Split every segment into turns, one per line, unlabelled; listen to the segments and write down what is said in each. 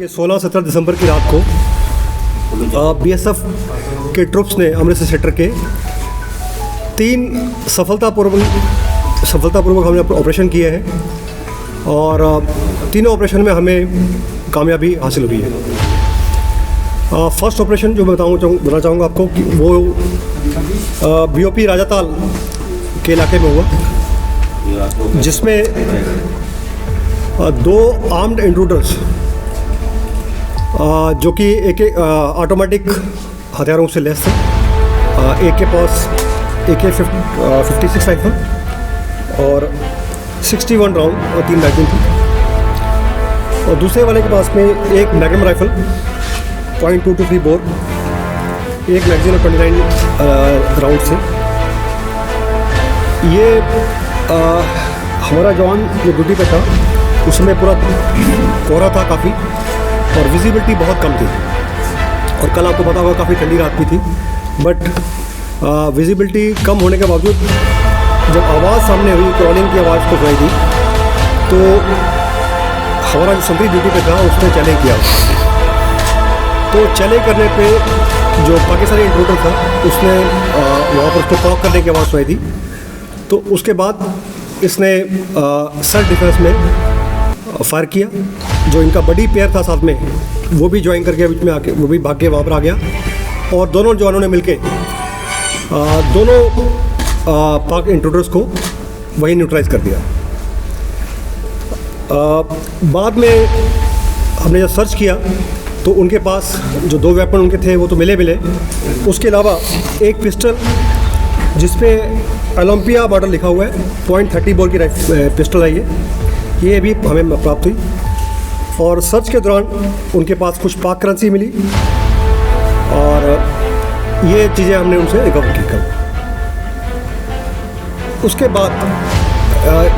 के 16-17 दिसंबर की रात को बीएसएफ के ट्रुप्स ने अमृतसर सेक्टर के 3 सफलतापूर्वक हमने ऑपरेशन किए हैं और तीनों ऑपरेशन में हमें कामयाबी हासिल हुई है। फर्स्ट ऑपरेशन जो मैं बताना चाहूँगा आपको कि वो बीओपी राजाताल के इलाके में हुआ, जिसमें 2 आर्म्ड इंट्रूडर्स जो कि एक ऑटोमेटिक हथियारों से लैस थे, एक के पास AK-56 राइफल और 61 राउंड और 3 मैगजीन थी, और दूसरे वाले के पास में एक मैग्नम राइफल .223 बोर, एक मैगजीन और 29 राउंड से। ये हमारा जवान जो ड्यूटी पे था उसमें पूरा कोहरा था काफ़ी और विजिबिलिटी बहुत कम थी, और कल आपको पता होगा काफ़ी ठंडी रात भी थी, बट विजिबिलिटी कम होने के बावजूद जब आवाज़ सामने हुई, क्रॉलिंग की आवाज़ को सुनाई दी, तो हमारा जो संतरी ड्यूटी पे था उसने चैलेंज किया। तो चैलेंज करने पे जो पाकिस्तानी इंट्रूडर था उसने वहाँ पर उसको कॉक करने की आवाज़ सुनाई दी, तो उसके बाद इसने सेल्फ डिफेंस में फायर किया। जो इनका बड़ी पेयर था साथ में, वो भी ज्वाइन करके बीच में आके वो भी भाग के वहाँ पर आ गया, और दोनों जवानों ने मिलके दोनों पाक इंट्रूडर्स को वहीं न्यूट्रलाइज कर दिया। बाद में हमने जब सर्च किया तो उनके पास जो 2 वेपन उनके थे वो तो मिले, उसके अलावा एक पिस्टल जिसपे ओलंपिया मॉडल लिखा हुआ है, .30 बोर की पिस्टल है ये भी हमें प्राप्त हुई। और सर्च के दौरान उनके पास कुछ पाक करेंसी मिली, और ये चीज़ें हमने उनसे रिकवर की कल। उसके बाद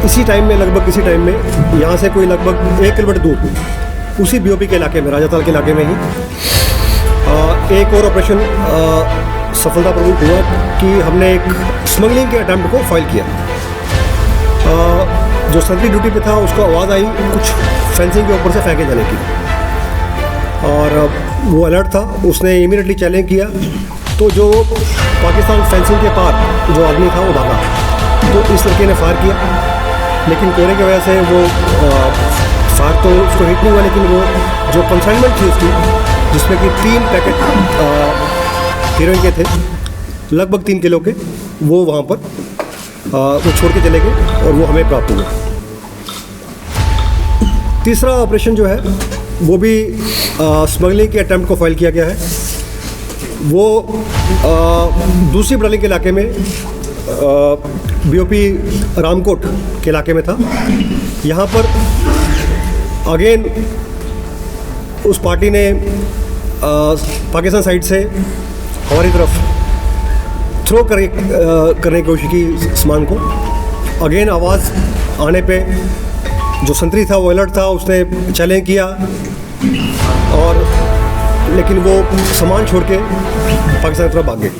इसी टाइम में, लगभग इसी टाइम में, यहाँ से कोई लगभग 1 किलोमीटर दूर उसी बीओपी के इलाके में, राजाताल के इलाके में ही एक और ऑपरेशन सफलतापूर्वक हुआ कि हमने एक स्मगलिंग के अटैम्प्ट को फाइल किया। जो सेंट्री ड्यूटी पे था उसको आवाज़ आई कुछ फेंसिंग के ऊपर से फेंके जाने की, और वो अलर्ट था, उसने इमीडिएटली चैलेंज किया, तो जो पाकिस्तान फेंसिंग के पार जो आदमी था वो भागा, तो इस लड़के ने फायर किया, लेकिन कोहरे की वजह से वो फायर तो उसको हिट नहीं हुआ, लेकिन वो जो कंसाइनमेंट थी उसकी, जिसमें कि 3 पैकेट हीरोइन के थे, लगभग 3 किलो के, वो वहाँ पर वो छोड़ के चले गए और वो हमें प्राप्त हुआ। तीसरा ऑपरेशन जो है वो भी स्मगलिंग के अटैम्प्ट को फाइल किया गया है। वो दूसरी बटालियन के इलाके में बीओपी रामकोट के इलाके में था। यहाँ पर अगेन उस पार्टी ने पाकिस्तान साइड से हमारी तरफ थ्रो करने की कोशिश की सामान को। अगेन आवाज़ आने पे जो संतरी था वो अलर्ट था, उसने चैलेंज किया, और लेकिन वो सामान छोड़ के पाकिस्तान की तरफ भाग गए।